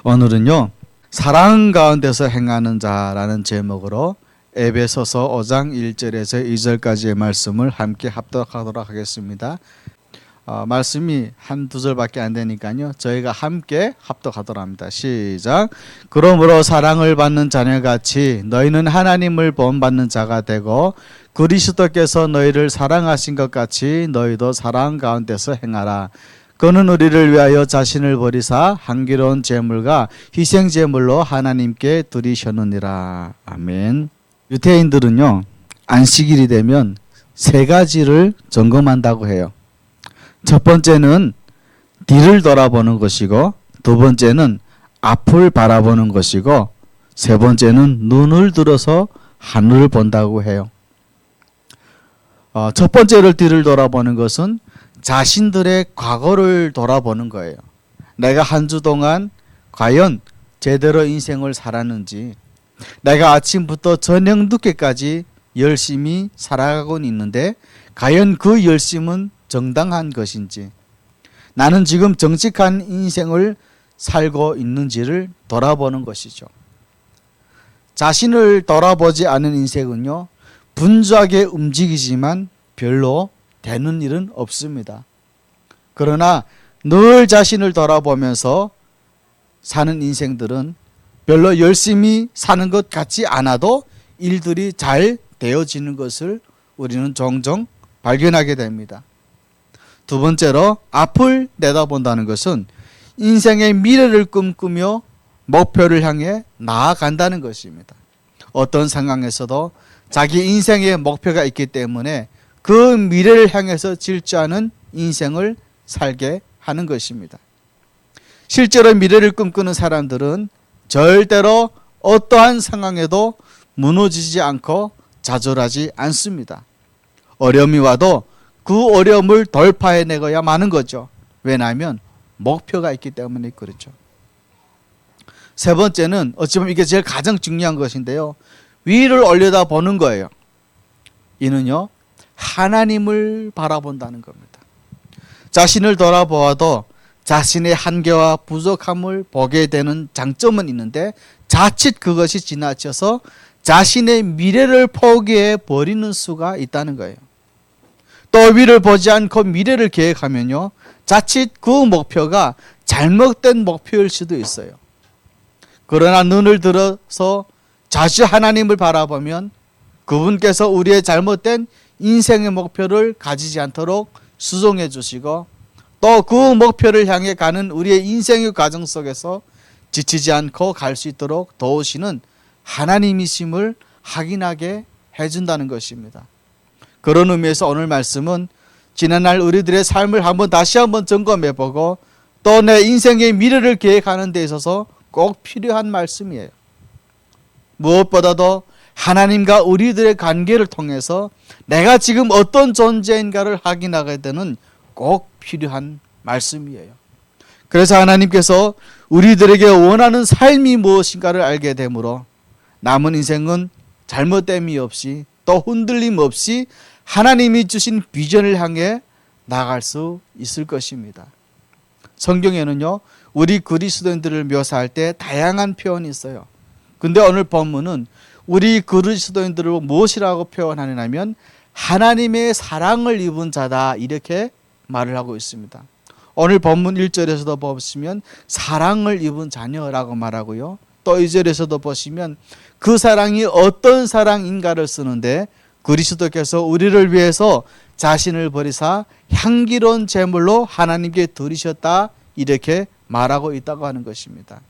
오늘은요, 사랑 가운데서 행하는 자라는 제목으로 에베소서 5장 1절에서 2절까지의 말씀을 함께 합독하도록 하겠습니다. 말씀이 한두 절밖에 안 되니까요, 저희가 함께 합독하도록 합니다. 시작. 그러므로 사랑을 받는 자녀같이 너희는 하나님을 본받는 자가 되고 그리스도께서 너희를 사랑하신 것 같이 너희도 사랑 가운데서 행하라. 그는 우리를 위하여 자신을 버리사 향기로운 제물과 희생 제물로 하나님께 드리셨느니라. 아멘. 유대인들은요, 안식일이 되면 세 가지를 점검한다고 해요. 첫 번째는 뒤를 돌아보는 것이고, 두 번째는 앞을 바라보는 것이고, 세 번째는 눈을 들어서 하늘을 본다고 해요. 첫 번째를 뒤를 돌아보는 것은 자신들의 과거를 돌아보는 거예요. 내가 한 주 동안 과연 제대로 인생을 살았는지, 내가 아침부터 저녁 늦게까지 열심히 살아가고 있는데 과연 그 열심은 정당한 것인지, 나는 지금 정직한 인생을 살고 있는지를 돌아보는 것이죠. 자신을 돌아보지 않은 인생은요, 분주하게 움직이지만 별로 되는 일은 없습니다. 그러나 늘 자신을 돌아보면서 사는 인생들은 별로 열심히 사는 것 같지 않아도 일들이 잘 되어지는 것을 우리는 종종 발견하게 됩니다. 두 번째로 앞을 내다본다는 것은 인생의 미래를 꿈꾸며 목표를 향해 나아간다는 것입니다. 어떤 상황에서도 자기 인생의 목표가 있기 때문에 그 미래를 향해서 질주하는 인생을 살게 하는 것입니다. 실제로 미래를 꿈꾸는 사람들은 절대로 어떠한 상황에도 무너지지 않고 좌절하지 않습니다. 어려움이 와도 그 어려움을 돌파해내고야 마는 거죠. 왜냐하면 목표가 있기 때문에 그렇죠. 세 번째는 어찌 보면 이게 제일 가장 중요한 것인데요, 위를 올려다보는 거예요. 이는요, 하나님을 바라본다는 겁니다. 자신을 돌아보아도 자신의 한계와 부족함을 보게 되는 장점은 있는데 자칫 그것이 지나쳐서 자신의 미래를 포기해 버리는 수가 있다는 거예요. 또 위를 보지 않고 미래를 계획하면요, 자칫 그 목표가 잘못된 목표일 수도 있어요. 그러나 눈을 들어서 자주 하나님을 바라보면 그분께서 우리의 잘못된 인생의 목표를 가지지 않도록 수정해 주시고, 또 그 목표를 향해 가는 우리의 인생의 과정 속에서 지치지 않고 갈 수 있도록 도우시는 하나님이심을 확인하게 해준다는 것입니다. 그런 의미에서 오늘 말씀은 지난날 우리들의 삶을 다시 한번 점검해보고 또 내 인생의 미래를 계획하는 데 있어서 꼭 필요한 말씀이에요. 무엇보다도 하나님과 우리들의 관계를 통해서 내가 지금 어떤 존재인가를 확인하게 되는 꼭 필요한 말씀이에요. 그래서 하나님께서 우리들에게 원하는 삶이 무엇인가를 알게 되므로 남은 인생은 잘못됨이 없이 또 흔들림 없이 하나님이 주신 비전을 향해 나갈 수 있을 것입니다. 성경에는요, 우리 그리스도인들을 묘사할 때 다양한 표현이 있어요. 근데 오늘 본문은 우리 그리스도인들을 무엇이라고 표현하냐면 하나님의 사랑을 입은 자다, 이렇게 말을 하고 있습니다. 오늘 본문 1절에서도 보시면 사랑을 입은 자녀라고 말하고요, 또 2절에서도 보시면 그 사랑이 어떤 사랑인가를 쓰는데 그리스도께서 우리를 위해서 자신을 버리사 향기로운 제물로 하나님께 드리셨다, 이렇게 말하고 있다고 하는 것입니다.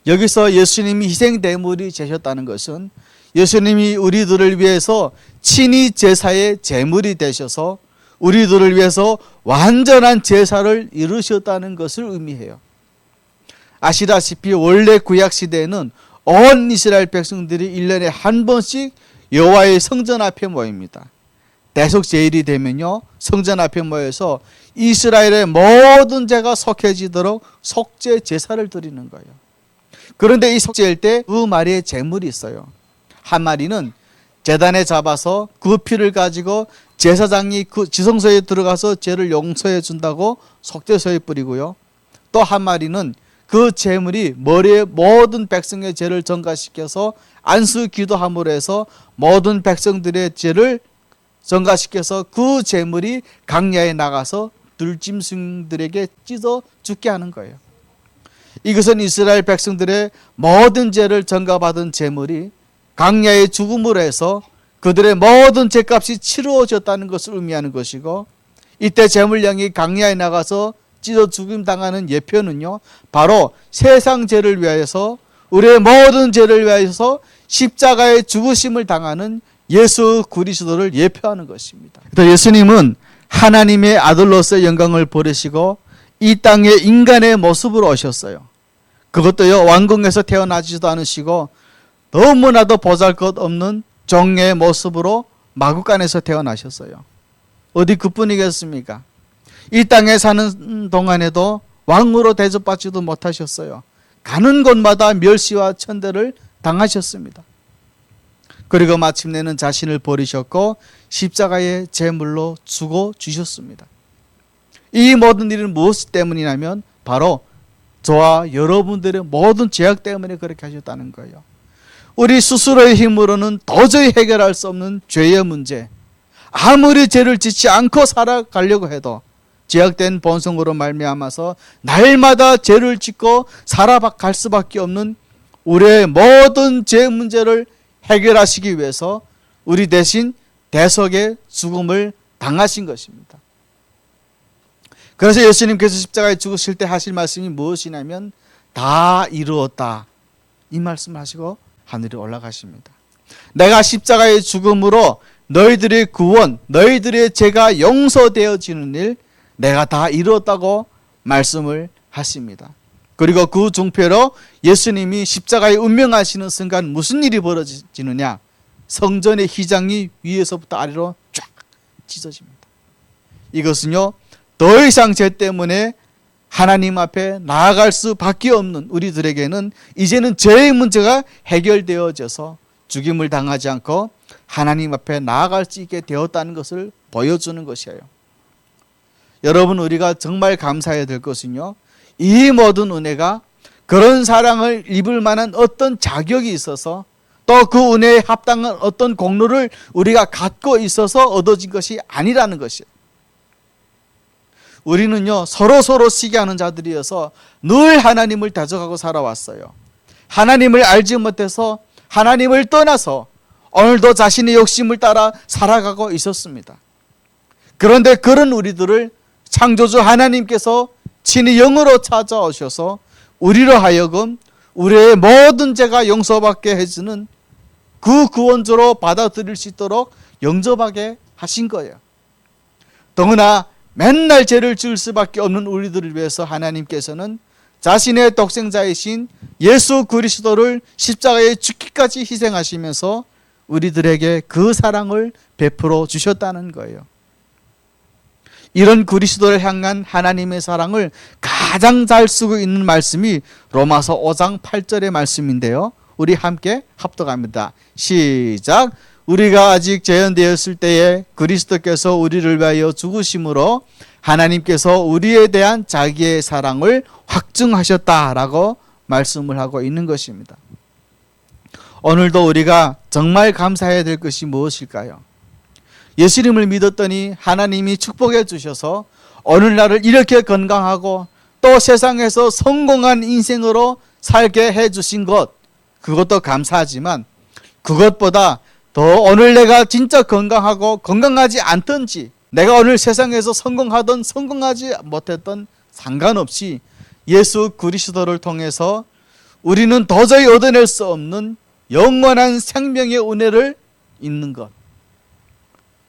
여기서 예수님이 희생제물이 되셨다는 것은 예수님이 우리들을 위해서 친히 제사의 제물이 되셔서 우리들을 위해서 완전한 제사를 이루셨다는 것을 의미해요. 아시다시피 원래 구약시대에는 온 이스라엘 백성들이 1년에 한 번씩 여호와의 성전 앞에 모입니다. 대속제일이 되면요, 성전 앞에 모여서 이스라엘의 모든 죄가 속해지도록 속죄 제사를 드리는 거예요. 그런데 이 속죄일 때 두 마리의 제물이 있어요. 한 마리는 제단에 잡아서 그 피를 가지고 제사장이 그 지성소에 들어가서 죄를 용서해 준다고 속죄소에 뿌리고요, 또 한 마리는 그 제물이 머리에 모든 백성의 죄를 전가시켜서 안수 기도함으로 해서 모든 백성들의 죄를 전가시켜서 그 제물이 강야에 나가서 들짐승들에게 찢어 죽게 하는 거예요. 이것은 이스라엘 백성들의 모든 죄를 전가받은 제물이 강야의 죽음으로 해서 그들의 모든 죄값이 치루어졌다는 것을 의미하는 것이고, 이때 제물량이 강야에 나가서 찢어 죽임 당하는 예표는요, 바로 세상 죄를 위하여서, 우리의 모든 죄를 위하여서 십자가의 죽으심을 당하는 예수 그리스도를 예표하는 것입니다. 또 예수님은 하나님의 아들로서의 영광을 버리시고 이 땅에 인간의 모습으로 오셨어요. 그것도요, 왕궁에서 태어나지도 않으시고 너무나도 보잘것없는 종의 모습으로 마구간에서 태어나셨어요. 어디 그뿐이겠습니까? 이 땅에 사는 동안에도 왕으로 대접받지도 못하셨어요. 가는 곳마다 멸시와 천대를 당하셨습니다. 그리고 마침내는 자신을 버리셨고 십자가의 제물로 죽어 주셨습니다. 이 모든 일은 무엇 때문이냐면 바로 저와 여러분들의 모든 죄악 때문에 그렇게 하셨다는 거예요. 우리 스스로의 힘으로는 도저히 해결할 수 없는 죄의 문제, 아무리 죄를 짓지 않고 살아가려고 해도 죄악된 본성으로 말미암아서 날마다 죄를 짓고 살아갈 수밖에 없는 우리의 모든 죄 문제를 해결하시기 위해서 우리 대신 대속의 죽음을 당하신 것입니다. 그래서 예수님께서 십자가에 죽으실 때 하실 말씀이 무엇이냐면 다 이루었다, 이 말씀을 하시고 하늘에 올라가십니다. 내가 십자가의 죽음으로 너희들의 구원, 너희들의 죄가 용서되어지는 일 내가 다 이루었다고 말씀을 하십니다. 그리고 그 중표로 예수님이 십자가에 운명하시는 순간 무슨 일이 벌어지느냐? 성전의 휘장이 위에서부터 아래로 쫙 찢어집니다. 이것은요, 더 이상 죄 때문에 하나님 앞에 나아갈 수밖에 없는 우리들에게는 이제는 죄의 문제가 해결되어져서 죽임을 당하지 않고 하나님 앞에 나아갈 수 있게 되었다는 것을 보여주는 것이에요. 여러분, 우리가 정말 감사해야 될 것은요, 이 모든 은혜가 그런 사랑을 입을 만한 어떤 자격이 있어서 또 그 은혜에 합당한 어떤 공로를 우리가 갖고 있어서 얻어진 것이 아니라는 것이에요. 우리는요, 서로 시기하는 자들이어서 늘 하나님을 대적하고 살아왔어요. 하나님을 알지 못해서 하나님을 떠나서 오늘도 자신의 욕심을 따라 살아가고 있었습니다. 그런데 그런 우리들을 창조주 하나님께서 친히 영으로 찾아오셔서 우리로 하여금 우리의 모든 죄가 용서받게 해주는 그 구원주로 받아들일 수 있도록 영접하게 하신 거예요. 더구나 맨날 죄를 지을 수밖에 없는 우리들을 위해서 하나님께서는 자신의 독생자이신 예수 그리스도를 십자가에 죽기까지 희생하시면서 우리들에게 그 사랑을 베풀어 주셨다는 거예요. 이런 그리스도를 향한 하나님의 사랑을 가장 잘 쓰고 있는 말씀이 로마서 5장 8절의 말씀인데요, 우리 함께 합독합니다. 시작. 우리가 아직 죄인되었을 때에 그리스도께서 우리를 위하여 죽으심으로 하나님께서 우리에 대한 자기의 사랑을 확증하셨다라고 말씀을 하고 있는 것입니다. 오늘도 우리가 정말 감사해야 될 것이 무엇일까요? 예수님을 믿었더니 하나님이 축복해 주셔서 오늘날을 이렇게 건강하고 또 세상에서 성공한 인생으로 살게 해 주신 것, 그것도 감사하지만 그것보다 더 오늘 내가 진짜 건강하고 건강하지 않든지, 내가 오늘 세상에서 성공하든 성공하지 못했던 상관없이 예수 그리스도를 통해서 우리는 도저히 얻어낼 수 없는 영원한 생명의 은혜를 잊는 것,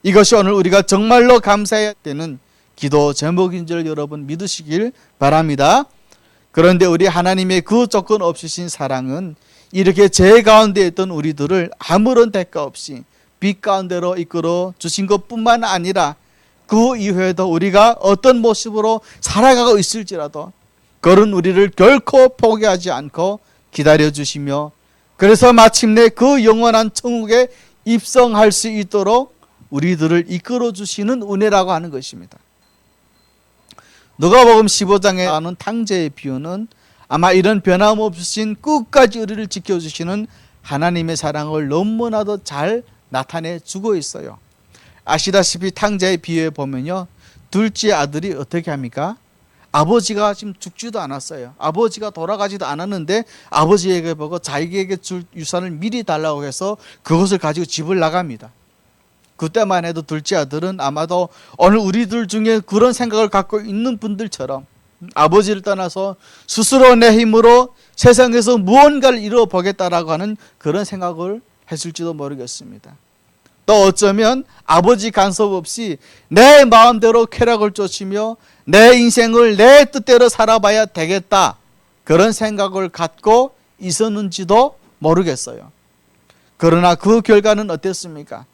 이것이 오늘 우리가 정말로 감사해야 되는 기도 제목인 줄 여러분 믿으시길 바랍니다. 그런데 우리 하나님의 그 조건 없으신 사랑은 이렇게 죄 가운데 있던 우리들을 아무런 대가 없이 빛 가운데로 이끌어 주신 것뿐만 아니라 그 이후에도 우리가 어떤 모습으로 살아가고 있을지라도 그런 우리를 결코 포기하지 않고 기다려 주시며, 그래서 마침내 그 영원한 천국에 입성할 수 있도록 우리들을 이끌어 주시는 은혜라고 하는 것입니다. 누가복음 15장에 나오는 탕제의 비유는 아마 이런 변함없으신 끝까지 우리를 지켜주시는 하나님의 사랑을 너무나도 잘 나타내 주고 있어요. 아시다시피 탕자의 비유에 보면요, 둘째 아들이 어떻게 합니까? 아버지가 지금 죽지도 않았어요. 아버지가 돌아가지도 않았는데 아버지에게 보고 자기에게 줄 유산을 미리 달라고 해서 그것을 가지고 집을 나갑니다. 그때만 해도 둘째 아들은 아마도 오늘 우리들 중에 그런 생각을 갖고 있는 분들처럼 아버지를 떠나서 스스로 내 힘으로 세상에서 무언가를 이루어 보겠다라고 하는 그런 생각을 했을지도 모르겠습니다. 또 어쩌면 아버지 간섭 없이 내 마음대로 쾌락을 쫓으며 내 인생을 내 뜻대로 살아봐야 되겠다, 그런 생각을 갖고 있었는지도 모르겠어요. 그러나 그 결과는 어땠습니까?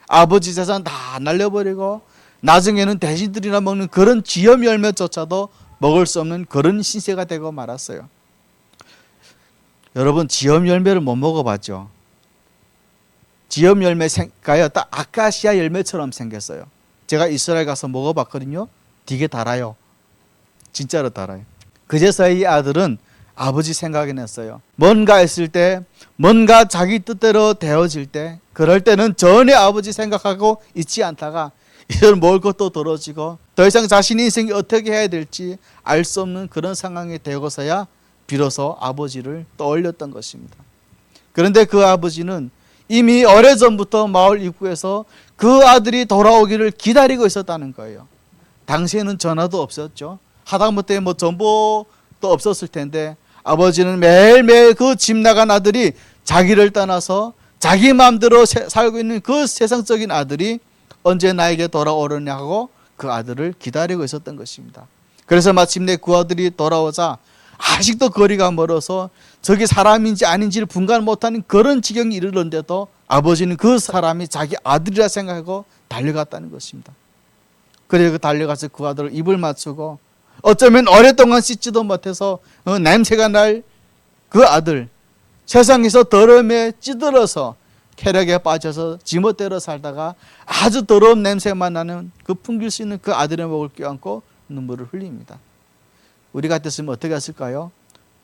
아버지 재산 다 날려버리고 나중에는 대신들이나 먹는 그런 지염 열매조차도 먹을 수 없는 그런 신세가 되고 말았어요. 여러분, 지염 열매를 못 먹어봤죠? 지염 열매가요, 딱 아카시아 열매처럼 생겼어요. 제가 이스라엘 가서 먹어봤거든요. 되게 달아요. 진짜로 달아요. 그제서야 이 아들은 아버지 생각이 났어요. 뭔가 했을 때, 뭔가 자기 뜻대로 되어질 때, 그럴 때는 전혀 아버지 생각하고 있지 않다가 이걸 먹을 것도 떨어지고 더 이상 자신의 인생이 어떻게 해야 될지 알 수 없는 그런 상황이 되고서야 비로소 아버지를 떠올렸던 것입니다. 그런데 그 아버지는 이미 오래전부터 마을 입구에서 그 아들이 돌아오기를 기다리고 있었다는 거예요. 당시에는 전화도 없었죠. 하다못해 전보도 없었을 텐데 아버지는 매일매일 그 집 나간 아들이 자기를 떠나서 자기 마음대로 살고 있는 그 세상적인 아들이 언제 나에게 돌아오려냐 하고 그 아들을 기다리고 있었던 것입니다. 그래서 마침내 그 아들이 돌아오자 아직도 거리가 멀어서 저게 사람인지 아닌지를 분간 못하는 그런 지경이 이르렀는데도 아버지는 그 사람이 자기 아들이라 생각하고 달려갔다는 것입니다. 그래서 달려가서 그 아들을 입을 맞추고 어쩌면 오랫동안 씻지도 못해서 냄새가 날 그 아들, 세상에서 더러움에 찌들어서 쾌락에 빠져서 지멋대로 살다가 아주 더러운 냄새만 나는 그 풍길 수 있는 그 아들의 목을 껴안고 눈물을 흘립니다. 우리 같았으면 어떻게 했을까요?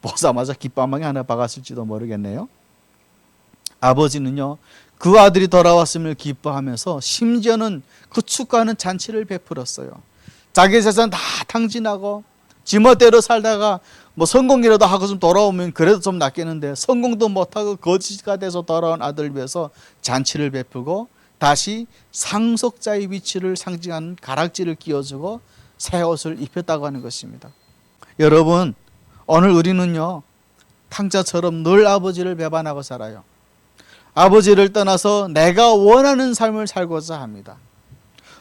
보자마자 깃방망이 하나 박았을지도 모르겠네요. 아버지는요, 그 아들이 돌아왔음을 기뻐하면서 심지어는 그 축하하는 잔치를 베풀었어요. 자기 재산 다 탕진하고 지멋대로 살다가 성공이라도 하고 좀 돌아오면 그래도 좀 낫겠는데 성공도 못하고 거지가 돼서 돌아온 아들을 위해서 잔치를 베푸고 다시 상속자의 위치를 상징하는 가락지를 끼워주고 새 옷을 입혔다고 하는 것입니다. 여러분, 오늘 우리는요, 탕자처럼 늘 아버지를 배반하고 살아요. 아버지를 떠나서 내가 원하는 삶을 살고자 합니다.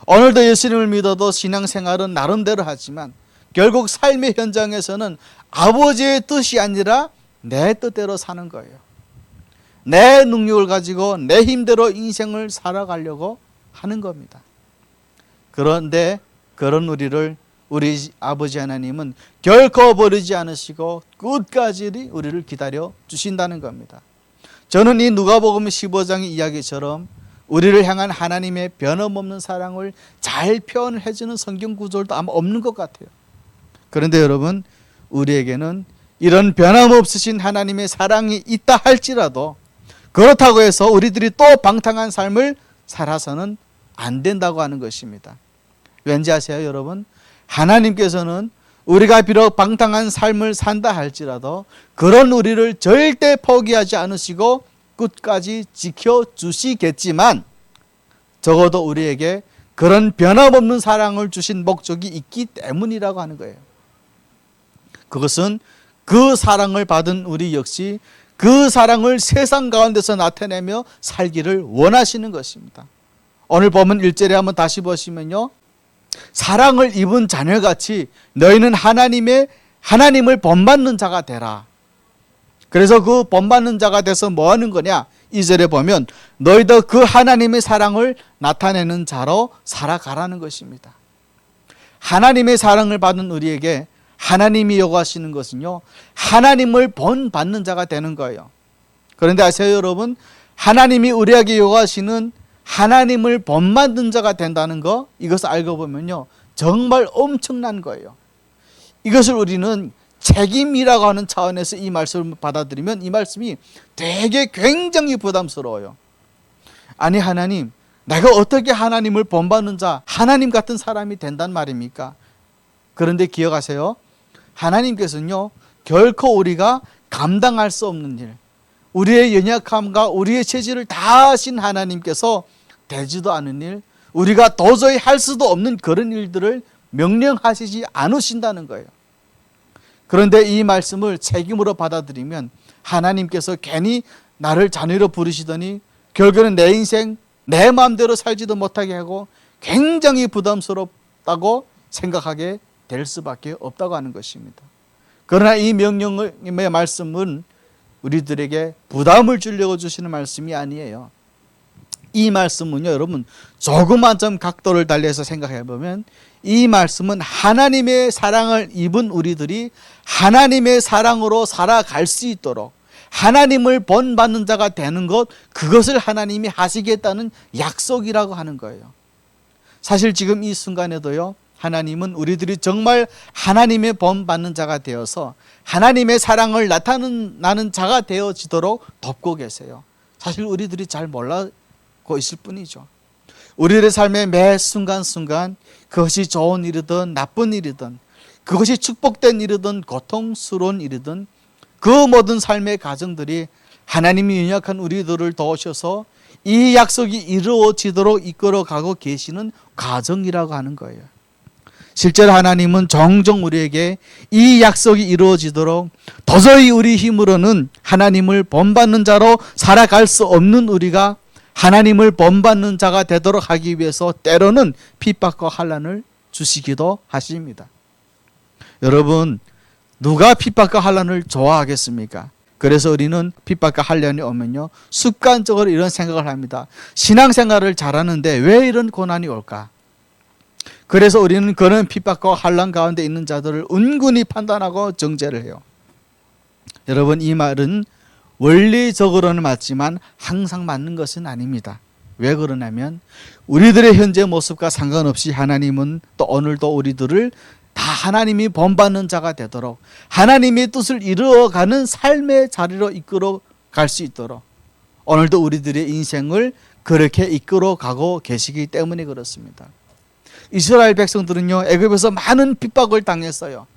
오늘도 예수님을 믿어도 신앙생활은 나름대로 하지만 결국 삶의 현장에서는 아버지의 뜻이 아니라 내 뜻대로 사는 거예요. 내 능력을 가지고 내 힘대로 인생을 살아가려고 하는 겁니다. 그런데 그런 우리 아버지 하나님은 결코 버리지 않으시고 끝까지 우리를 기다려 주신다는 겁니다. 저는 이 누가복음 15장의 이야기처럼 우리를 향한 하나님의 변함없는 사랑을 잘 표현해 주는 성경 구절도 아마 없는 것 같아요. 그런데 여러분, 우리에게는 이런 변함없으신 하나님의 사랑이 있다 할지라도 그렇다고 해서 우리들이 또 방탕한 삶을 살아서는 안 된다고 하는 것입니다. 왠지 아세요, 여러분? 하나님께서는 우리가 비록 방탕한 삶을 산다 할지라도 그런 우리를 절대 포기하지 않으시고 끝까지 지켜주시겠지만 적어도 우리에게 그런 변함없는 사랑을 주신 목적이 있기 때문이라고 하는 거예요. 그것은 그 사랑을 받은 우리 역시 그 사랑을 세상 가운데서 나타내며 살기를 원하시는 것입니다. 오늘 보면 1절에 한번 다시 보시면요, 사랑을 입은 자녀같이 너희는 하나님을 본받는 자가 되라. 그래서 그 본받는 자가 돼서 뭐 하는 거냐? 2절에 보면 너희도 그 하나님의 사랑을 나타내는 자로 살아가라는 것입니다. 하나님의 사랑을 받은 우리에게 하나님이 요구하시는 것은요, 하나님을 본받는 자가 되는 거예요. 그런데 아세요, 여러분? 하나님이 우리에게 요구하시는 하나님을 본받는 자가 된다는 거, 이것을 알고 보면요, 정말 엄청난 거예요. 이것을 우리는 책임이라고 하는 차원에서 이 말씀을 받아들이면 이 말씀이 되게 굉장히 부담스러워요. 아니 하나님, 내가 어떻게 하나님을 본받는 자, 하나님 같은 사람이 된단 말입니까? 그런데 기억하세요. 하나님께서는요, 결코 우리가 감당할 수 없는 일, 우리의 연약함과 우리의 체질을 다 아신 하나님께서 되지도 않은 일, 우리가 도저히 할 수도 없는 그런 일들을 명령하시지 않으신다는 거예요. 그런데 이 말씀을 책임으로 받아들이면 하나님께서 괜히 나를 자녀로 부르시더니 결국에는 내 인생 내 마음대로 살지도 못하게 하고 굉장히 부담스럽다고 생각하게 될 수밖에 없다고 하는 것입니다. 그러나 이 명령의 말씀은 우리들에게 부담을 주려고 주시는 말씀이 아니에요. 이 말씀은요, 여러분, 조그만 좀 각도를 달리해서 생각해 보면 이 말씀은 하나님의 사랑을 입은 우리들이 하나님의 사랑으로 살아갈 수 있도록 하나님을 본받는 자가 되는 것, 그것을 하나님이 하시겠다는 약속이라고 하는 거예요. 사실 지금 이 순간에도요, 하나님은 우리들이 정말 하나님의 본받는 자가 되어서 하나님의 사랑을 나타내는 자가 되어지도록 돕고 계세요. 사실 우리들이 잘 몰라고 있을 뿐이죠. 우리들의 삶의 매 순간순간 그것이 좋은 일이든 나쁜 일이든 그것이 축복된 일이든 고통스러운 일이든 그 모든 삶의 과정들이 하나님이 연약한 우리들을 도우셔서 이 약속이 이루어지도록 이끌어가고 계시는 과정이라고 하는 거예요. 실제로 하나님은 종종 우리에게 이 약속이 이루어지도록 도저히 우리 힘으로는 하나님을 본받는 자로 살아갈 수 없는 우리가 하나님을 본받는 자가 되도록 하기 위해서 때로는 핍박과 환난을 주시기도 하십니다. 여러분, 누가 핍박과 환난을 좋아하겠습니까? 그래서 우리는 핍박과 환난이 오면요, 습관적으로 이런 생각을 합니다. 신앙생활을 잘하는데 왜 이런 고난이 올까? 그래서 우리는 그런 핍박과 환난 가운데 있는 자들을 은근히 판단하고 정죄를 해요. 여러분, 이 말은 원리적으로는 맞지만 항상 맞는 것은 아닙니다. 왜 그러냐면 우리들의 현재 모습과 상관없이 하나님은 또 오늘도 우리들을 다 하나님이 본받는 자가 되도록 하나님의 뜻을 이루어가는 삶의 자리로 이끌어 갈 수 있도록 오늘도 우리들의 인생을 그렇게 이끌어가고 계시기 때문에 그렇습니다. 이스라엘 백성들은요, 애굽에서 많은 핍박을 당했어요.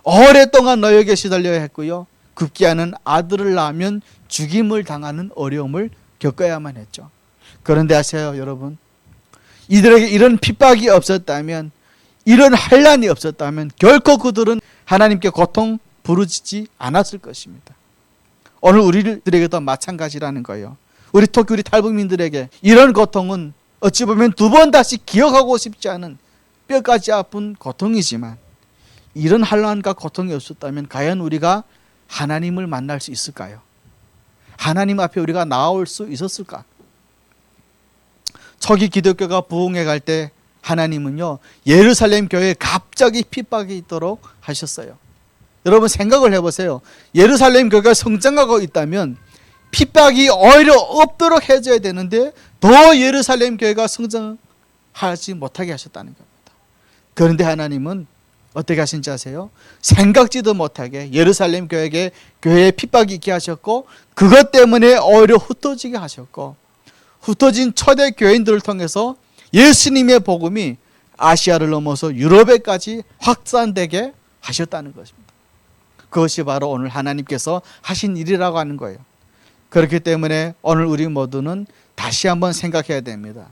오랫동안 노역에 시달려야 했고요, 급기야는 아들을 낳으면 죽임을 당하는 어려움을 겪어야만 했죠. 그런데 아세요, 여러분? 이들에게 이런 핍박이 없었다면, 이런 환난이 없었다면 결코 그들은 하나님께 고통 부르짖지 않았을 것입니다. 오늘 우리들에게도 마찬가지라는 거예요. 특히 우리 탈북민들에게 이런 고통은 어찌 보면 두 번 다시 기억하고 싶지 않은 뼈까지 아픈 고통이지만, 이런 환난과 고통이 없었다면 과연 우리가 하나님을 만날 수 있을까요? 하나님 앞에 우리가 나올 수 있었을까? 초기 기독교가 부흥해 갈 때 하나님은요, 예루살렘 교회에 갑자기 핍박이 있도록 하셨어요. 여러분 생각을 해보세요. 예루살렘 교회가 성장하고 있다면 핍박이 오히려 없도록 해줘야 되는데 더 예루살렘 교회가 성장하지 못하게 하셨다는 겁니다. 그런데 하나님은 어떻게 하신지 아세요? 생각지도 못하게 예루살렘 교회에 핍박이 있게 하셨고, 그것 때문에 오히려 흩어지게 하셨고, 흩어진 초대 교인들을 통해서 예수님의 복음이 아시아를 넘어서 유럽에까지 확산되게 하셨다는 것입니다. 그것이 바로 오늘 하나님께서 하신 일이라고 하는 거예요. 그렇기 때문에 오늘 우리 모두는 다시 한번 생각해야 됩니다.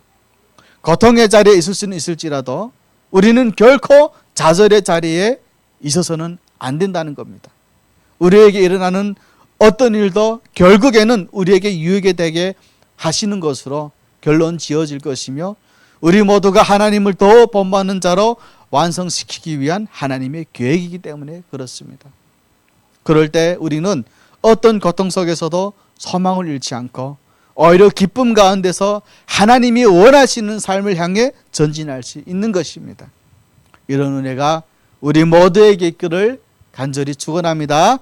고통의 자리에 있을 수는 있을지라도 우리는 결코 좌절의 자리에 있어서는 안 된다는 겁니다. 우리에게 일어나는 어떤 일도 결국에는 우리에게 유익이 되게 하시는 것으로 결론 지어질 것이며, 우리 모두가 하나님을 더 본받는 자로 완성시키기 위한 하나님의 계획이기 때문에 그렇습니다. 그럴 때 우리는 어떤 고통 속에서도 소망을 잃지 않고 오히려 기쁨 가운데서 하나님이 원하시는 삶을 향해 전진할 수 있는 것입니다. 이런 은혜가 우리 모두에게 있기를 간절히 축원합니다.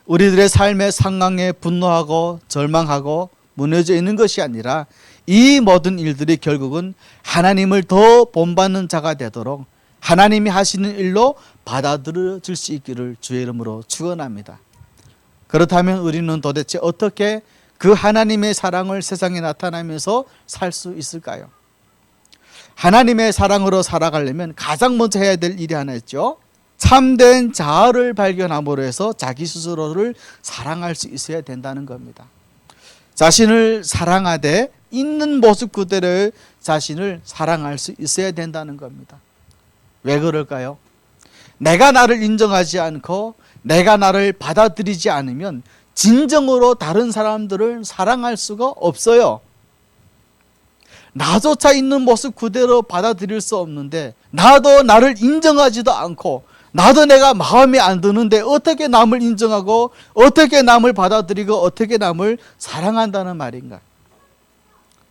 우리들의 삶의 상황에 분노하고 절망하고 무너져 있는 것이 아니라 이 모든 일들이 결국은 하나님을 더 본받는 자가 되도록 하나님이 하시는 일로 받아들여질 수 있기를 주의 이름으로 축원합니다. 그렇다면 우리는 도대체 어떻게 그 하나님의 사랑을 세상에 나타나면서 살 수 있을까요? 하나님의 사랑으로 살아가려면 가장 먼저 해야 될 일이 하나 있죠. 참된 자아를 발견함으로 해서 자기 스스로를 사랑할 수 있어야 된다는 겁니다. 자신을 사랑하되 있는 모습 그대로의 자신을 사랑할 수 있어야 된다는 겁니다. 왜 그럴까요? 내가 나를 인정하지 않고 내가 나를 받아들이지 않으면 진정으로 다른 사람들을 사랑할 수가 없어요. 나조차 있는 모습 그대로 받아들일 수 없는데, 나도 나를 인정하지도 않고 나도 내가 마음에 안 드는데 어떻게 남을 인정하고 어떻게 남을 받아들이고 어떻게 남을 사랑한다는 말인가?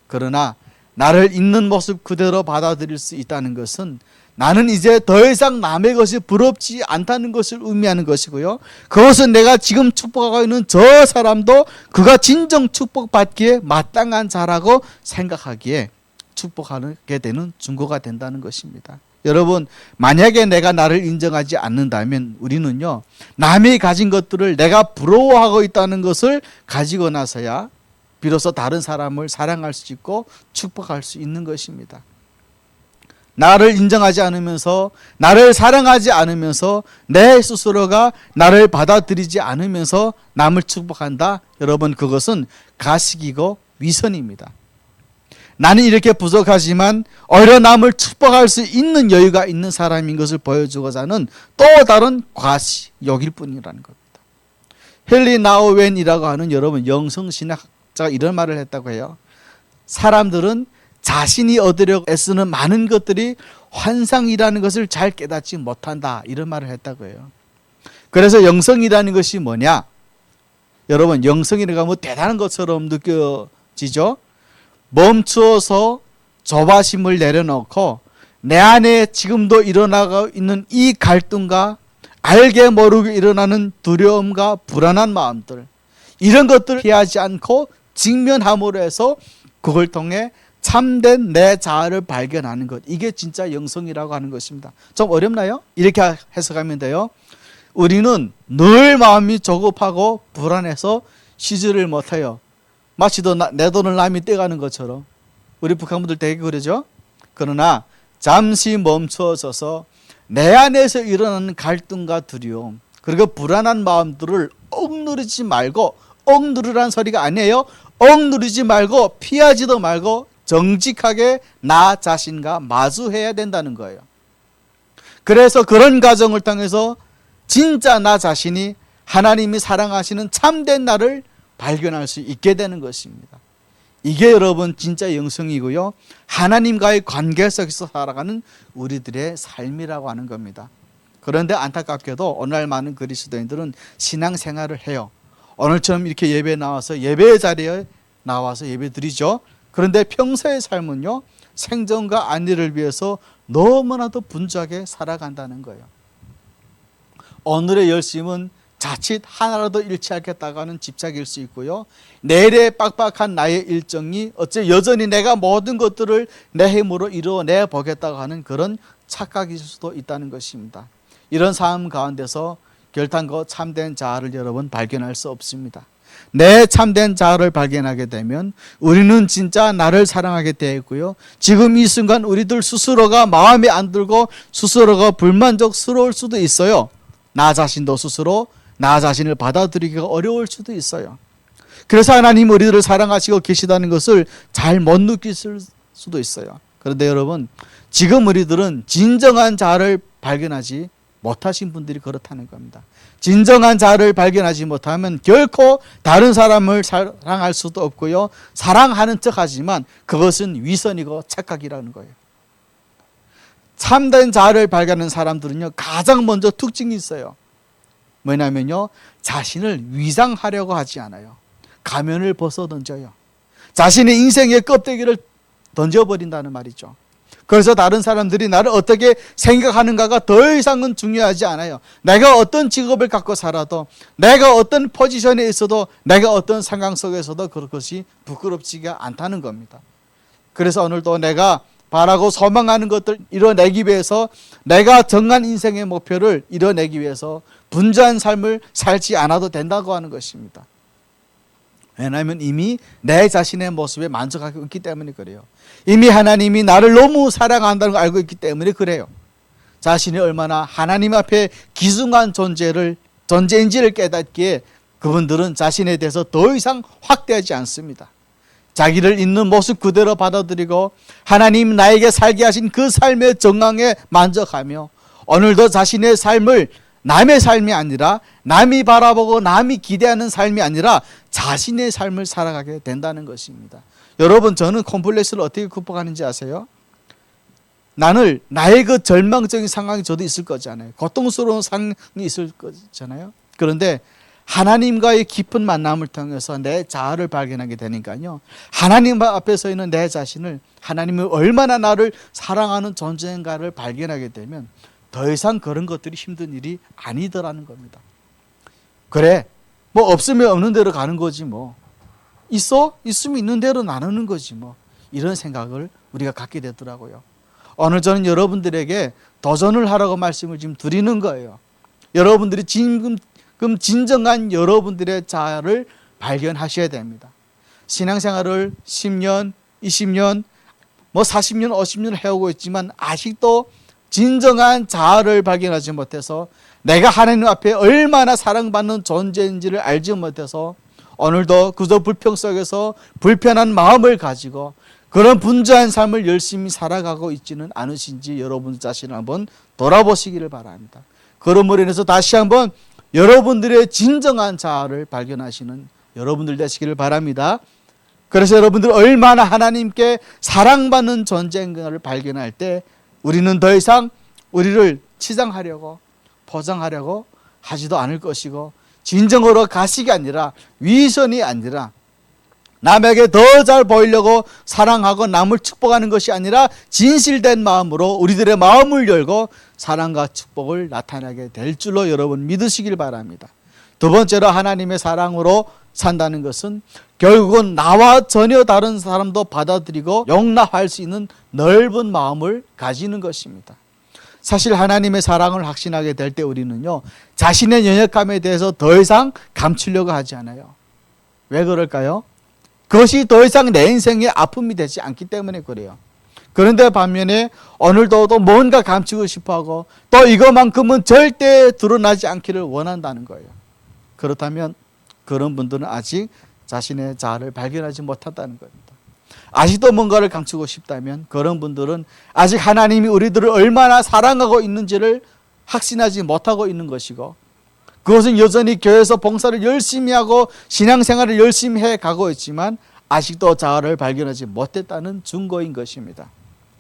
그러나 나를 있는 모습 그대로 받아들일 수 있다는 것은 나는 이제 더 이상 남의 것이 부럽지 않다는 것을 의미하는 것이고요. 그것은 내가 지금 축복하고 있는 저 사람도 그가 진정 축복받기에 마땅한 자라고 생각하기에 축복하게 되는 증거가 된다는 것입니다. 여러분, 만약에 내가 나를 인정하지 않는다면 우리는요, 남이 가진 것들을 내가 부러워하고 있다는 것을 가지고 나서야 비로소 다른 사람을 사랑할 수 있고 축복할 수 있는 것입니다. 나를 인정하지 않으면서, 나를 사랑하지 않으면서, 내 스스로가 나를 받아들이지 않으면서 남을 축복한다? 여러분, 그것은 가식이고 위선입니다. 나는 이렇게 부족하지만 오히려 남을 축복할 수 있는 여유가 있는 사람인 것을 보여주고자 하는 또 다른 과시욕일 뿐이라는 겁니다. 헨리 나우웬이라고 하는 여러분 영성신학자가 이런 말을 했다고 해요. 사람들은 자신이 얻으려고 애쓰는 많은 것들이 환상이라는 것을 잘 깨닫지 못한다, 이런 말을 했다고 해요. 그래서 영성이라는 것이 뭐냐? 여러분, 영성이라고 하면 대단한 것처럼 느껴지죠? 멈추어서 조바심을 내려놓고 내 안에 지금도 일어나고 있는 이 갈등과 알게 모르게 일어나는 두려움과 불안한 마음들, 이런 것들을 피하지 않고 직면함으로 해서 그걸 통해 참된 내 자아를 발견하는 것, 이게 진짜 영성이라고 하는 것입니다. 좀 어렵나요? 이렇게 해석하면 돼요. 우리는 늘 마음이 조급하고 불안해서 쉬지를 못해요. 마치 내 돈을 남이 떼가는 것처럼. 우리 북한분들 되게 그러죠. 그러나 잠시 멈춰서서 내 안에서 일어나는 갈등과 두려움, 그리고 불안한 마음들을 억누르지 말고, 억누르란 소리가 아니에요. 억누르지 말고 피하지도 말고 정직하게 나 자신과 마주해야 된다는 거예요. 그래서 그런 과정을 통해서 진짜 나 자신이 하나님이 사랑하시는 참된 나를 발견할 수 있게 되는 것입니다. 이게 여러분 진짜 영성이고요, 하나님과의 관계 속에서 살아가는 우리들의 삶이라고 하는 겁니다. 그런데 안타깝게도 오늘날 많은 그리스도인들은 신앙생활을 해요. 오늘처럼 이렇게 예배에 나와서 예배 자리에 나와서 예배 드리죠. 그런데 평소의 삶은요, 생존과 안위를 위해서 너무나도 분주하게 살아간다는 거예요. 오늘의 열심은 자칫 하나라도 잃지 않겠다고 하는 집착일 수 있고요, 내일의 빡빡한 나의 일정이 어째 여전히 내가 모든 것들을 내 힘으로 이루어내 보겠다고 하는 그런 착각일 수도 있다는 것입니다. 이런 삶 가운데서 결단코 참된 자아를 여러분 발견할 수 없습니다. 내 참된 자아를 발견하게 되면 우리는 진짜 나를 사랑하게 되었고요, 지금 이 순간 우리들 스스로가 마음에 안 들고 스스로가 불만족스러울 수도 있어요. 나 자신도 스스로 나 자신을 받아들이기가 어려울 수도 있어요. 그래서 하나님 우리들을 사랑하시고 계시다는 것을 잘 못 느낄 수도 있어요. 그런데 여러분, 지금 우리들은 진정한 자아를 발견하지 못하신 분들이 그렇다는 겁니다. 진정한 자아를 발견하지 못하면 결코 다른 사람을 사랑할 수도 없고요, 사랑하는 척 하지만 그것은 위선이고 착각이라는 거예요. 참된 자아를 발견하는 사람들은요, 가장 먼저 특징이 있어요. 뭐냐면요, 자신을 위장하려고 하지 않아요. 가면을 벗어 던져요. 자신의 인생의 껍데기를 던져버린다는 말이죠. 그래서 다른 사람들이 나를 어떻게 생각하는가가 더 이상은 중요하지 않아요. 내가 어떤 직업을 갖고 살아도, 내가 어떤 포지션에 있어도, 내가 어떤 상황 속에서도 그것이 부끄럽지가 않다는 겁니다. 그래서 오늘도 내가 바라고 소망하는 것들 이뤄내기 위해서 내가 정한 인생의 목표를 이뤄내기 위해서 분주한 삶을 살지 않아도 된다고 하는 것입니다. 왜냐하면 이미 내 자신의 모습에 만족하고 있기 때문에 그래요. 이미 하나님이 나를 너무 사랑한다는 걸 알고 있기 때문에 그래요. 자신이 얼마나 하나님 앞에 귀중한 존재인지를 깨닫기에 그분들은 자신에 대해서 더 이상 확대하지 않습니다. 자기를 있는 모습 그대로 받아들이고 하나님 나에게 살게 하신 그 삶의 정황에 만족하며 오늘도 자신의 삶을 남의 삶이 아니라 남이 바라보고 남이 기대하는 삶이 아니라 자신의 삶을 살아가게 된다는 것입니다. 여러분, 저는 콤플렉스를 어떻게 극복하는지 아세요? 나의 그 절망적인 상황이 저도 있을 거잖아요. 고통스러운 상황이 있을 거잖아요. 그런데 하나님과의 깊은 만남을 통해서 내 자아를 발견하게 되니까요, 하나님 앞에 서 있는 내 자신을, 하나님이 얼마나 나를 사랑하는 존재인가를 발견하게 되면 더 이상 그런 것들이 힘든 일이 아니더라는 겁니다. 그래, 뭐 없으면 없는 대로 가는 거지, 뭐 있으면 있는 대로 나누는 거지, 뭐 이런 생각을 우리가 갖게 되더라고요. 오늘 저는 여러분들에게 도전을 하라고 말씀을 지금 드리는 거예요. 여러분들이 지금 진정한 여러분들의 자아를 발견하셔야 됩니다. 신앙생활을 10년, 20년, 40년, 50년 해오고 있지만 아직도 진정한 자아를 발견하지 못해서 내가 하나님 앞에 얼마나 사랑받는 존재인지를 알지 못해서 오늘도 그저 불평 속에서 불편한 마음을 가지고 그런 분주한 삶을 열심히 살아가고 있지는 않으신지 여러분 자신을 한번 돌아보시기를 바랍니다. 그러므로 인해서 다시 한번 여러분들의 진정한 자아를 발견하시는 여러분들 되시기를 바랍니다. 그래서 여러분들 얼마나 하나님께 사랑받는 존재인가를 발견할 때 우리는 더 이상 우리를 치장하려고 포장하려고 하지도 않을 것이고, 진정으로 가식이 아니라 위선이 아니라 남에게 더 잘 보이려고 사랑하고 남을 축복하는 것이 아니라 진실된 마음으로 우리들의 마음을 열고 사랑과 축복을 나타내게 될 줄로 여러분 믿으시길 바랍니다. 두 번째로 하나님의 사랑으로 산다는 것은 결국은 나와 전혀 다른 사람도 받아들이고 용납할 수 있는 넓은 마음을 가지는 것입니다. 사실 하나님의 사랑을 확신하게 될 때 우리는요, 자신의 연약함에 대해서 더 이상 감추려고 하지 않아요. 왜 그럴까요? 그것이 더 이상 내 인생의 아픔이 되지 않기 때문에 그래요. 그런데 반면에 오늘도 또 뭔가 감추고 싶어하고 또 이것만큼은 절대 드러나지 않기를 원한다는 거예요. 그렇다면 그런 분들은 아직 자신의 자아를 발견하지 못했다는 겁니다. 아직도 뭔가를 감추고 싶다면 그런 분들은 아직 하나님이 우리들을 얼마나 사랑하고 있는지를 확신하지 못하고 있는 것이고, 그것은 여전히 교회에서 봉사를 열심히 하고 신앙생활을 열심히 해가고 있지만 아직도 자아를 발견하지 못했다는 증거인 것입니다.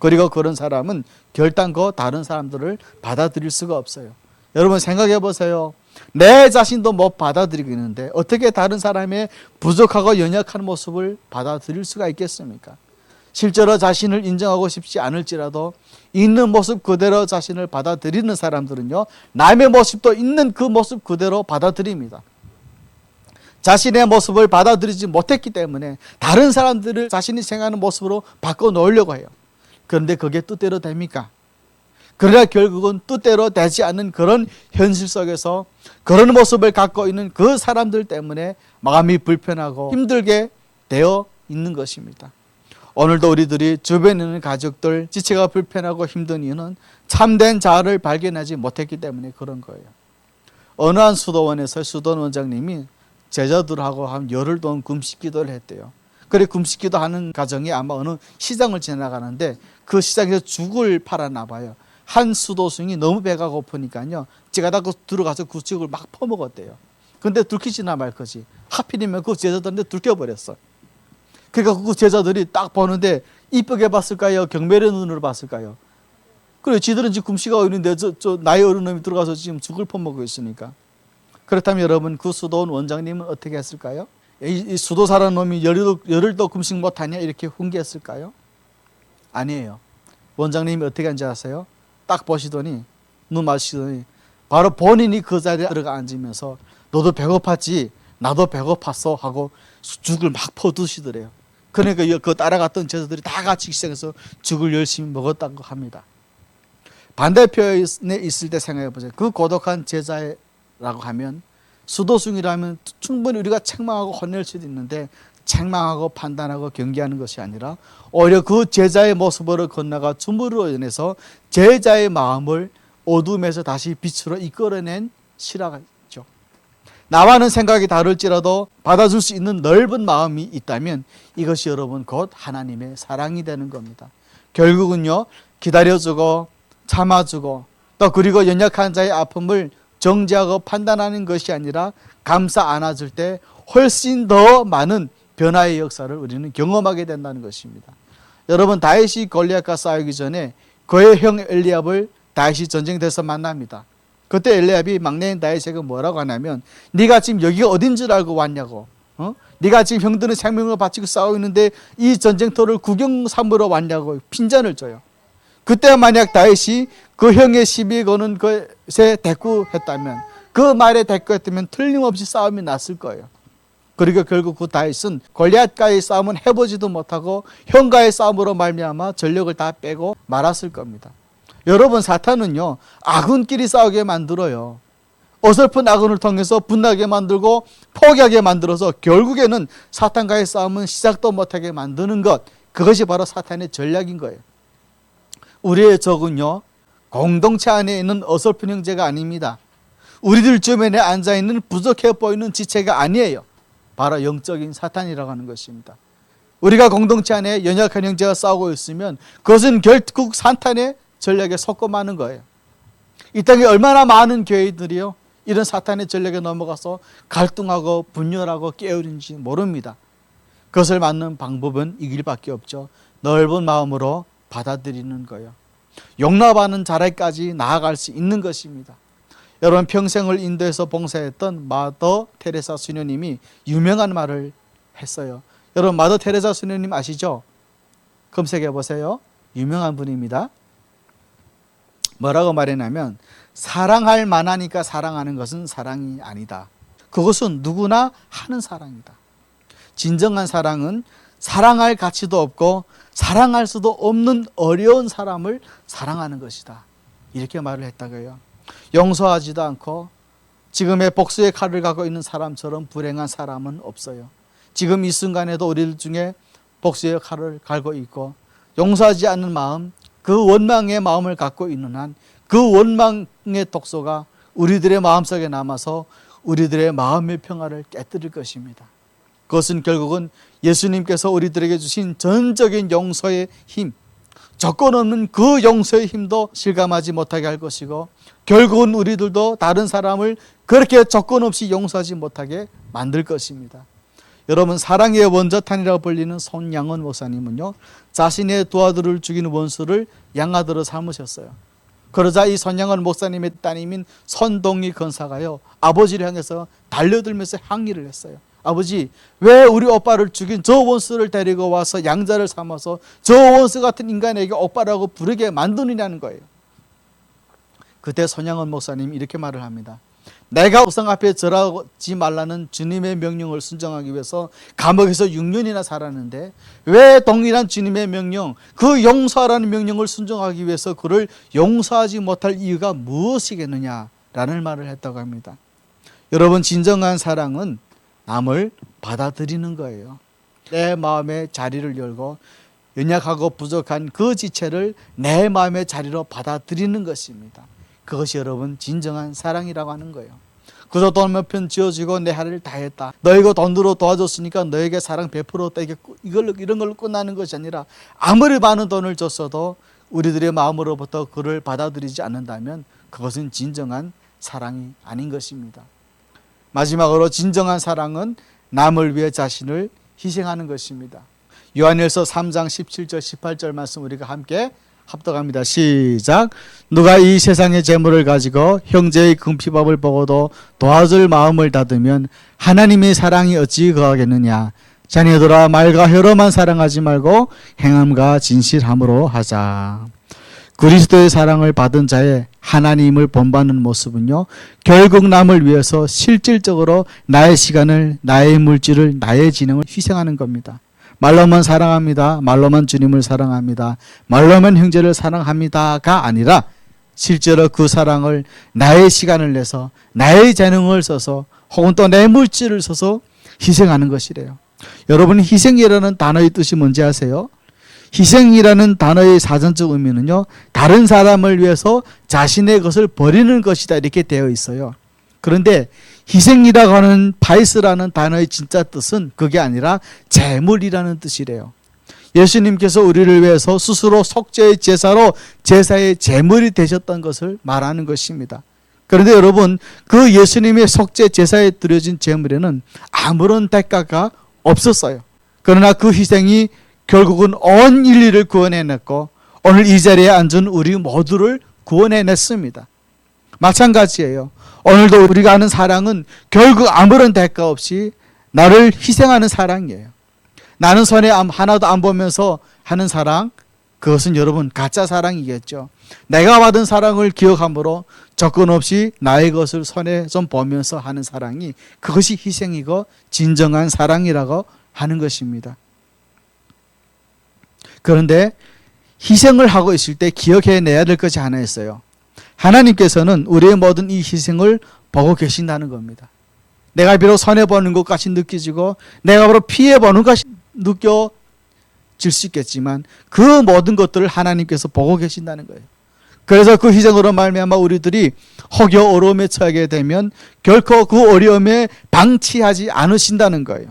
그리고 그런 사람은 결단코 다른 사람들을 받아들일 수가 없어요. 여러분 생각해 보세요. 내 자신도 못 받아들이고 있는데 어떻게 다른 사람의 부족하고 연약한 모습을 받아들일 수가 있겠습니까? 실제로 자신을 인정하고 싶지 않을지라도 있는 모습 그대로 자신을 받아들이는 사람들은요, 남의 모습도 있는 그 모습 그대로 받아들입니다. 자신의 모습을 받아들이지 못했기 때문에 다른 사람들을 자신이 생각하는 모습으로 바꿔놓으려고 해요. 그런데 그게 뜻대로 됩니까? 그러나 결국은 뜻대로 되지 않는 그런 현실 속에서 그런 모습을 갖고 있는 그 사람들 때문에 마음이 불편하고 힘들게 되어 있는 것입니다. 오늘도 우리들이 주변에 있는 가족들 지체가 불편하고 힘든 이유는 참된 자아를 발견하지 못했기 때문에 그런 거예요. 어느 한 수도원에서 수도원 원장님이 제자들하고 한 열흘 동안 금식기도를 했대요. 그래 금식기도 하는 가정이 아마 어느 시장을 지나가는데 그 시장에서 죽을 팔았나 봐요. 한 수도승이 너무 배가 고프니까요, 찌가다가 들어가서 그 죽을 막 퍼먹었대요. 근데 들키지나 말 거지. 하필이면 그 제자들한테 들켜버렸어. 그러니까 그 제자들이 딱 보는데 이쁘게 봤을까요? 경멸의 눈으로 봤을까요? 그래, 지들은 지금 금식하고 있는데 저 나이 어린 놈이 들어가서 지금 죽을 퍼먹고 있으니까. 그렇다면 여러분, 그 수도원 원장님은 어떻게 했을까요? 이 수도사라는 놈이 열흘도 금식 못하냐 이렇게 훈계했을까요? 아니에요. 원장님이 어떻게 한지 아세요? 딱 보시더니, 눈 마주치더니 바로 본인이 그 자리에 들어가 앉으면서 너도 배고팠지? 나도 배고팠어 하고 죽을 막 퍼드시더래요. 그러니까 그 따라갔던 제자들이 다 같이 희생해서 죽을 열심히 먹었다고 합니다. 반대편에 있을 때 생각해 보세요. 그 고독한 제자라고 하면 수도승이라면 충분히 우리가 책망하고 혼낼 수도 있는데 책망하고 판단하고 경계하는 것이 아니라 오히려 그 제자의 모습으로 건너가 주물로 인해서 제자의 마음을 어둠에서 다시 빛으로 이끌어낸 실화죠. 나와는 생각이 다를지라도 받아줄 수 있는 넓은 마음이 있다면 이것이 여러분 곧 하나님의 사랑이 되는 겁니다. 결국은요, 기다려주고 참아주고 또 그리고 연약한 자의 아픔을 정죄하고 판단하는 것이 아니라 감싸 안아줄 때 훨씬 더 많은 변화의 역사를 우리는 경험하게 된다는 것입니다. 여러분, 다윗이 골리앗과 싸우기 전에 그의 형 엘리압을 다윗이 전쟁터에서 만납니다. 그때 엘리압이 막내인 다윗에게 뭐라고 하냐면, 네가 지금 여기가 어딘 줄 알고 왔냐고, 네가 지금 형들은 생명을 바치고 싸우고 있는데 이 전쟁터를 구경 삼으러 왔냐고 핀잔을 줘요. 그때 만약 다윗이 그 형의 시비 거는 것에 대꾸했다면, 그 말에 대꾸했다면 틀림없이 싸움이 났을 거예요. 그리고 결국 그 다윗은 골리앗과의 싸움은 해보지도 못하고 형과의 싸움으로 말미암아 전력을 다 빼고 말았을 겁니다. 여러분, 사탄은요, 아군끼리 싸우게 만들어요. 어설픈 아군을 통해서 분나게 만들고 포기하게 만들어서 결국에는 사탄과의 싸움은 시작도 못하게 만드는 것, 그것이 바로 사탄의 전략인 거예요. 우리의 적은요, 공동체 안에 있는 어설픈 형제가 아닙니다. 우리들 주변에 앉아있는 부족해 보이는 지체가 아니에요. 바로 영적인 사탄이라고 하는 것입니다. 우리가 공동체 안에 연약한 형제가 싸우고 있으면 그것은 결국 사탄의 전략에 속고 마는 거예요. 이 땅에 얼마나 많은 교회들이요, 이런 사탄의 전략에 넘어가서 갈등하고 분열하고 깨어린지 모릅니다. 그것을 막는 방법은 이 길밖에 없죠. 넓은 마음으로 받아들이는 거예요. 용납하는 자리까지 나아갈 수 있는 것입니다. 여러분, 평생을 인도에서 봉사했던 마더 테레사 수녀님이 유명한 말을 했어요. 여러분, 마더 테레사 수녀님 아시죠? 검색해 보세요. 유명한 분입니다. 뭐라고 말했냐면, 사랑할 만하니까 사랑하는 것은 사랑이 아니다. 그것은 누구나 하는 사랑이다. 진정한 사랑은 사랑할 가치도 없고 사랑할 수도 없는 어려운 사람을 사랑하는 것이다. 이렇게 말을 했다고 해요. 용서하지도 않고 지금의 복수의 칼을 갖고 있는 사람처럼 불행한 사람은 없어요. 지금 이 순간에도 우리들 중에 복수의 칼을 갈고 있고 용서하지 않는 마음, 그 원망의 마음을 갖고 있는 한 그 원망의 독소가 우리들의 마음속에 남아서 우리들의 마음의 평화를 깨뜨릴 것입니다. 그것은 결국은 예수님께서 우리들에게 주신 전적인 용서의 힘, 조건 없는 그 용서의 힘도 실감하지 못하게 할 것이고, 결국은 우리들도 다른 사람을 그렇게 조건 없이 용서하지 못하게 만들 것입니다. 여러분, 사랑의 원자탄이라고 불리는 손양원 목사님은요, 자신의 두 아들을 죽인 원수를 양아들로 삼으셨어요. 그러자 이 손양원 목사님의 따님인 손동희 권사가요, 아버지를 향해서 달려들면서 항의를 했어요. 아버지, 왜 우리 오빠를 죽인 저 원수를 데리고 와서 양자를 삼아서 저 원수 같은 인간에게 오빠라고 부르게 만드느냐는 거예요. 그때 손양원 목사님이 이렇게 말을 합니다. 내가 우상 앞에 절하지 말라는 주님의 명령을 순종하기 위해서 감옥에서 6년이나 살았는데 왜 동일한 주님의 명령, 그 용서하라는 명령을 순종하기 위해서 그를 용서하지 못할 이유가 무엇이겠느냐라는 말을 했다고 합니다. 여러분, 진정한 사랑은 남을 받아들이는 거예요. 내 마음의 자리를 열고 연약하고 부족한 그 지체를 내 마음의 자리로 받아들이는 것입니다. 그것이 여러분 진정한 사랑이라고 하는 거예요. 그저 돈 몇 편 지어주고 내 할 일 다 했다, 너희가 돈으로 도와줬으니까 너에게 사랑 베풀었다, 이런 걸로 끝나는 것이 아니라 아무리 많은 돈을 줬어도 우리들의 마음으로부터 그를 받아들이지 않는다면 그것은 진정한 사랑이 아닌 것입니다. 마지막으로 진정한 사랑은 남을 위해 자신을 희생하는 것입니다. 요한일서 3장 17절 18절 말씀 우리가 함께 합독합니다. 시작. 누가 이 세상의 재물을 가지고 형제의 금피밥을 보고도 도와줄 마음을 닫으면 하나님의 사랑이 어찌 거하겠느냐. 자녀들아, 말과 혀로만 사랑하지 말고 행함과 진실함으로 하자. 그리스도의 사랑을 받은 자의 하나님을 본받는 모습은요, 결국 남을 위해서 실질적으로 나의 시간을, 나의 물질을, 나의 지능을 희생하는 겁니다. 말로만 사랑합니다. 말로만 주님을 사랑합니다. 말로만 형제를 사랑합니다가 아니라 실제로 그 사랑을 나의 시간을 내서 나의 재능을 써서 혹은 또 내 물질을 써서 희생하는 것이래요. 여러분, 희생이라는 단어의 뜻이 뭔지 아세요? 희생이라는 단어의 사전적 의미는요, 다른 사람을 위해서 자신의 것을 버리는 것이다 이렇게 되어 있어요. 그런데 희생이라고 하는 파이스라는 단어의 진짜 뜻은 그게 아니라 제물이라는 뜻이래요. 예수님께서 우리를 위해서 스스로 속죄의 제사로 제사의 제물이 되셨던 것을 말하는 것입니다. 그런데 여러분, 그 예수님의 속죄 제사에 드려진 제물에는 아무런 대가가 없었어요. 그러나 그 희생이 결국은 온 인류를 구원해냈고 오늘 이 자리에 앉은 우리 모두를 구원해냈습니다. 마찬가지예요. 오늘도 우리가 하는 사랑은 결국 아무런 대가 없이 나를 희생하는 사랑이에요. 나는 손해 하나도 안 보면서 하는 사랑, 그것은 여러분 가짜 사랑이겠죠. 내가 받은 사랑을 기억함으로 조건 없이 나의 것을 손해 좀 보면서 하는 사랑이, 그것이 희생이고 진정한 사랑이라고 하는 것입니다. 그런데 희생을 하고 있을 때 기억해내야 될 것이 하나 있어요. 하나님께서는 우리의 모든 이 희생을 보고 계신다는 겁니다. 내가 비록 손해보는 것까지 느껴지고 내가 바로 피해보는 것이 느껴질 수 있겠지만 그 모든 것들을 하나님께서 보고 계신다는 거예요. 그래서 그 희생으로 말미암아 우리들이 혹여 어려움에 처하게 되면 결코 그 어려움에 방치하지 않으신다는 거예요.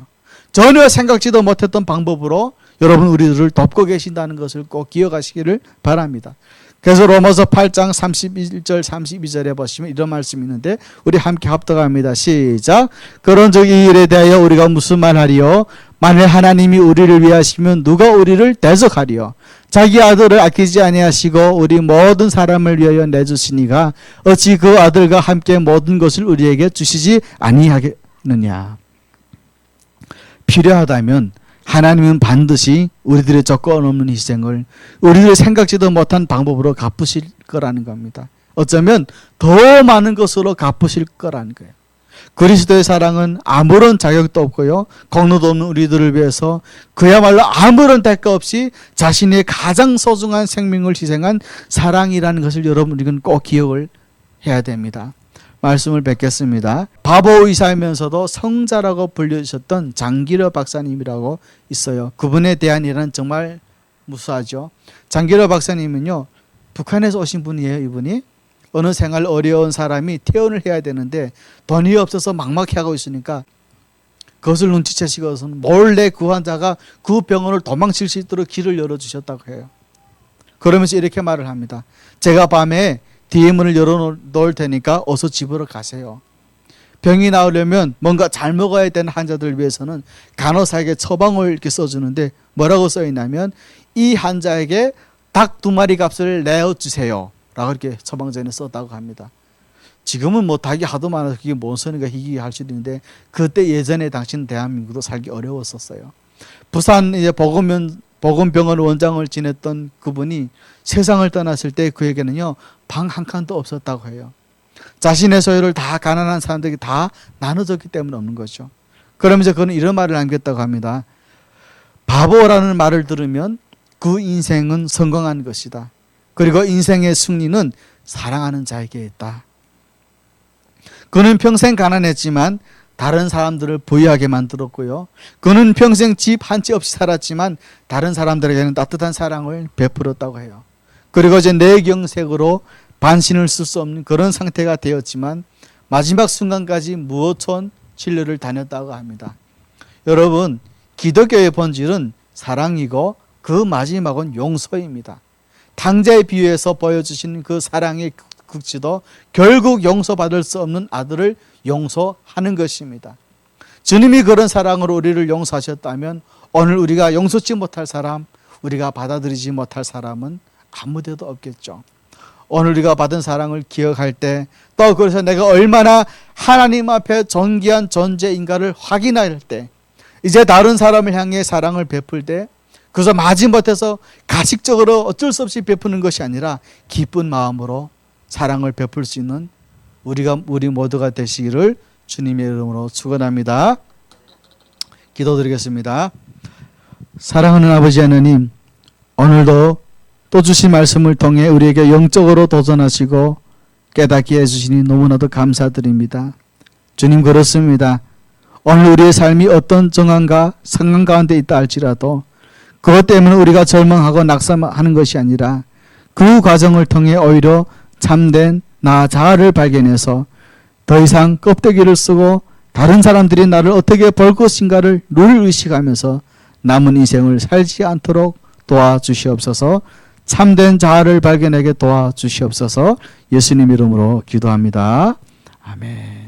전혀 생각지도 못했던 방법으로 여러분 우리들을 돕고 계신다는 것을 꼭 기억하시기를 바랍니다. 그래서 로마서 8장 31절 32절에 보시면 이런 말씀이 있는데 우리 함께 합독합니다. 시작. 그런즉 이 일에 대하여 우리가 무슨 말하리요? 만일 하나님이 우리를 위하시면 누가 우리를 대적하리요? 자기 아들을 아끼지 아니하시고 우리 모든 사람을 위하여 내주시니가 어찌 그 아들과 함께 모든 것을 우리에게 주시지 아니하겠느냐. 필요하다면 하나님은 반드시 우리들의 조건 없는 희생을 우리들이 생각지도 못한 방법으로 갚으실 거라는 겁니다. 어쩌면 더 많은 것으로 갚으실 거라는 거예요. 그리스도의 사랑은 아무런 자격도 없고요, 공로도 없는 우리들을 위해서 그야말로 아무런 대가 없이 자신의 가장 소중한 생명을 희생한 사랑이라는 것을 여러분 우리는 꼭 기억을 해야 됩니다. 말씀을 뵙겠습니다. 바보 의사이면서도 성자라고 불려주셨던 장기러 박사님이라고 있어요. 그분에 대한 일은 정말 무수하죠. 장기러 박사님은요, 북한에서 오신 분이에요. 이분이 어느 생활 어려운 사람이 퇴원을 해야 되는데 돈이 없어서 막막해하고 있으니까 그것을 눈치채시고서 몰래 그 환자가 그 병원을 도망칠 수 있도록 길을 열어주셨다고 해요. 그러면서 이렇게 말을 합니다. 제가 밤에 뒤에 문을 열어놓을 테니까 어서 집으로 가세요. 병이 나으려면 뭔가 잘 먹어야 되는 환자들을 위해서는 간호사에게 처방을 이렇게 써주는데 뭐라고 써있냐면 이 환자에게 닭 2마리 값을 내어주세요 라고 이렇게 처방전에 썼다고 합니다. 지금은 뭐 닭이 하도 많아서 그게 뭔 소리가 희귀할 수도 있는데 그때 예전에 당시는 대한민국도 살기 어려웠었어요. 부산 이제 보건병원 원장을 지냈던 그분이 세상을 떠났을 때 그에게는요 방 한 칸도 없었다고 해요. 자신의 소유를 다 가난한 사람들에게 다 나눠줬기 때문에 없는 거죠. 그러면서 그는 이런 말을 남겼다고 합니다. 바보라는 말을 들으면 그 인생은 성공한 것이다. 그리고 인생의 승리는 사랑하는 자에게 있다. 그는 평생 가난했지만 다른 사람들을 부유하게 만들었고요. 그는 평생 집 한 채 없이 살았지만 다른 사람들에게는 따뜻한 사랑을 베풀었다고 해요. 그리고 이제 뇌경색으로 반신을 쓸 수 없는 그런 상태가 되었지만 마지막 순간까지 무어촌 진료를 다녔다고 합니다. 여러분, 기독교의 본질은 사랑이고 그 마지막은 용서입니다. 탕자의 비유에서 보여주신 그 사랑의 극치도 결국 용서받을 수 없는 아들을 용서하는 것입니다. 주님이 그런 사랑으로 우리를 용서하셨다면 오늘 우리가 용서치 못할 사람, 우리가 받아들이지 못할 사람은 아무데도 없겠죠. 오늘 우리가 받은 사랑을 기억할 때, 또 그래서 내가 얼마나 하나님 앞에 존귀한 존재인가를 확인할 때, 이제 다른 사람을 향해 사랑을 베풀 때 그래서 마지못해서 가식적으로 어쩔 수 없이 베푸는 것이 아니라 기쁜 마음으로 사랑을 베풀 수 있는 우리 모두가 되시기를 주님의 이름으로 축원합니다. 기도드리겠습니다. 사랑하는 아버지 하나님, 오늘도 또 주신 말씀을 통해 우리에게 영적으로 도전하시고 깨닫게 해주시니 너무나도 감사드립니다. 주님, 그렇습니다. 오늘 우리의 삶이 어떤 정황과 상황 가운데 있다 할지라도 그것 때문에 우리가 절망하고 낙심하는 것이 아니라 그 과정을 통해 오히려 참된 나 자아를 발견해서 더 이상 껍데기를 쓰고 다른 사람들이 나를 어떻게 볼 것인가를 늘 의식하면서 남은 인생을 살지 않도록 도와주시옵소서. 참된 자아를 발견하게 도와주시옵소서. 예수님 이름으로 기도합니다. 아멘.